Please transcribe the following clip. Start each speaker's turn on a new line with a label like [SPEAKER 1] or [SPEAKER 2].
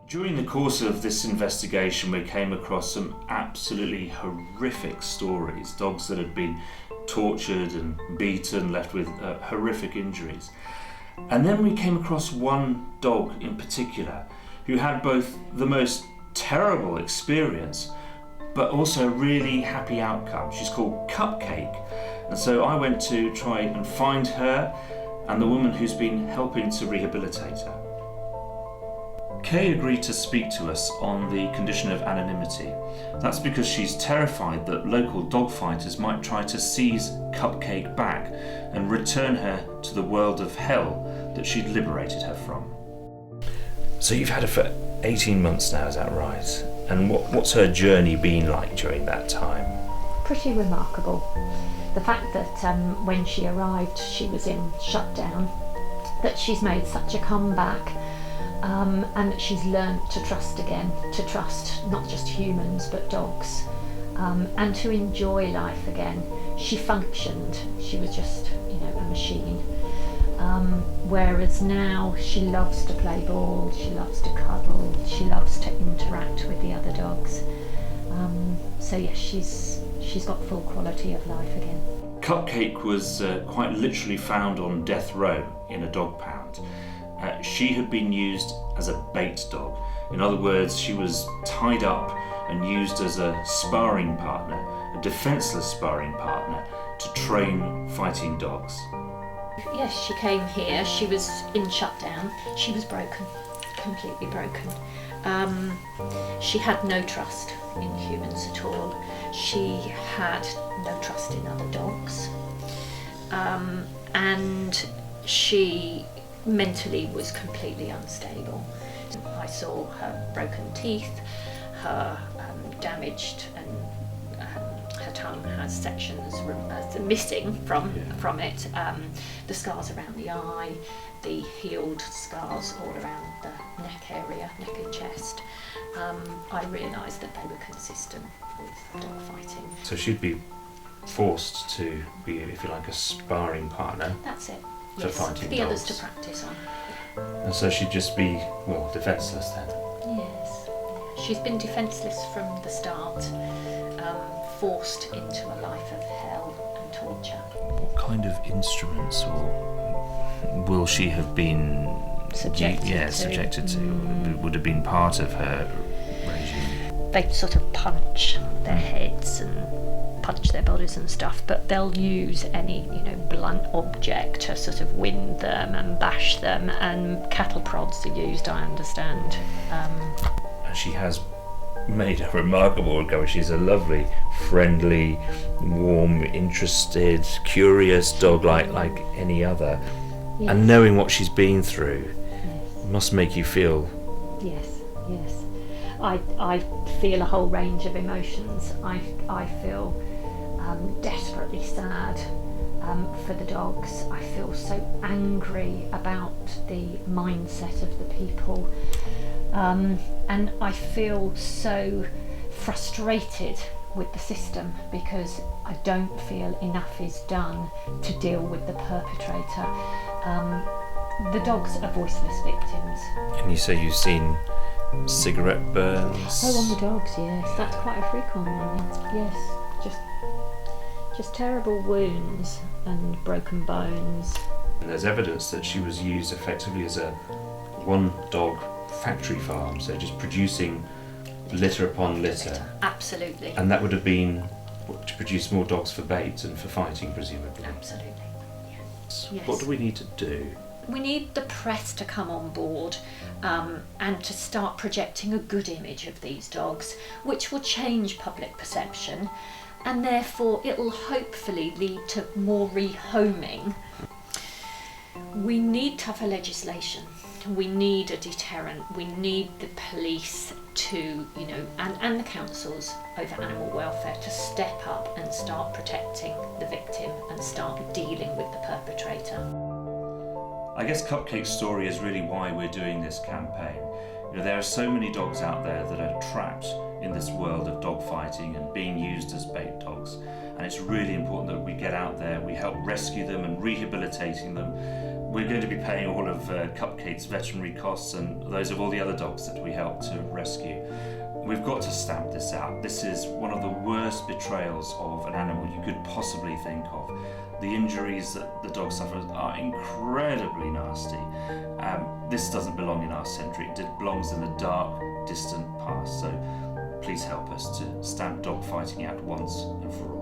[SPEAKER 1] During the course of this investigation, we came across some absolutely horrific stories. Dogs that had been tortured and beaten, left with horrific injuries. And then we came across one dog in particular who had both the most terrible experience but also a really happy outcome. She's called Cupcake. And so I went to try and find her and the woman who's been helping to rehabilitate her. Kay agreed to speak to us on the condition of anonymity. That's because she's terrified that local dog fighters might try to seize Cupcake back and return her to the world of hell that she'd liberated her from. So you've had her for 18 months now, is that right? And what's her journey been like during that time?
[SPEAKER 2] Pretty remarkable. The fact that when she arrived she was in shutdown, that she's made such a comeback, and that she's learnt to trust again, to trust not just humans but dogs, and to enjoy life again. She functioned, she was just, a machine. Whereas now she loves to play ball, she loves to cuddle, she loves to interact with the other dogs. So yes, she's got full quality of life again.
[SPEAKER 1] Cupcake was quite literally found on death row in a dog pound. She had been used as a bait dog. In other words, she was tied up and used as a sparring partner, a defenceless sparring partner, to train fighting dogs.
[SPEAKER 2] Yes, she came here, she was in shutdown, she was broken, completely broken. She had no trust in humans at all. She had no trust in other dogs. And she mentally was completely unstable. I saw her broken teeth, her damaged, and her tongue has sections missing from it, the scars around the eye, the healed scars all around the neck area, neck and chest. I realised that they were consistent with dog fighting.
[SPEAKER 1] So she'd be forced to be, if you like, a sparring partner.
[SPEAKER 2] That's it.
[SPEAKER 1] For
[SPEAKER 2] yes,
[SPEAKER 1] fighting
[SPEAKER 2] for the
[SPEAKER 1] dogs.
[SPEAKER 2] others to practice on.
[SPEAKER 1] And so she'd just be, defenceless then.
[SPEAKER 2] Yes. She's been defenceless from the start, forced into a life of hell and torture.
[SPEAKER 1] What kind of instruments will she have been subjected to? Would have been part of her regime?
[SPEAKER 2] They sort of punch their heads and punch their bodies and stuff, but they'll use any blunt object to sort of wind them and bash them, and cattle prods are used, I understand.
[SPEAKER 1] And she has made a remarkable recovery. She's a lovely, friendly, warm, interested, curious dog like any other.
[SPEAKER 2] Yes.
[SPEAKER 1] And knowing what she's been through must make you feel...
[SPEAKER 2] Yes. I feel a whole range of emotions. I feel desperately sad for the dogs. I feel so angry about the mindset of the people, and I feel so frustrated with the system because I don't feel enough is done to deal with the perpetrator. The dogs are voiceless victims.
[SPEAKER 1] And you say you've seen cigarette burns?
[SPEAKER 2] Oh, on the dogs, yes. That's quite a frequent one. Yes, just terrible wounds and broken bones.
[SPEAKER 1] And there's evidence that she was used effectively as a one-dog factory farm, so just producing litter upon litter.
[SPEAKER 2] Absolutely.
[SPEAKER 1] And that would have been to produce more dogs for bait and for fighting, presumably.
[SPEAKER 2] Absolutely, yes.
[SPEAKER 1] What do we need to do?
[SPEAKER 2] We need the press to come on board and to start projecting a good image of these dogs, which will change public perception, and therefore it'll hopefully lead to more rehoming. We need tougher legislation. We need a deterrent. We need the police to, and the councils over animal welfare to step up and start protecting the victim and start dealing with the perpetrator.
[SPEAKER 1] I guess Cupcake's story is really why we're doing this campaign. There are so many dogs out there that are trapped in this world of dog fighting and being used as bait dogs. And it's really important that we get out there, we help rescue them and rehabilitating them, We're going to be paying all of Cupcake's veterinary costs and those of all the other dogs that we helped to rescue. We've got to stamp this out. This is one of the worst betrayals of an animal you could possibly think of. The injuries that the dog suffers are incredibly nasty. This doesn't belong in our centre. It belongs in the dark, distant past. So please help us to stamp dog fighting out once and for all.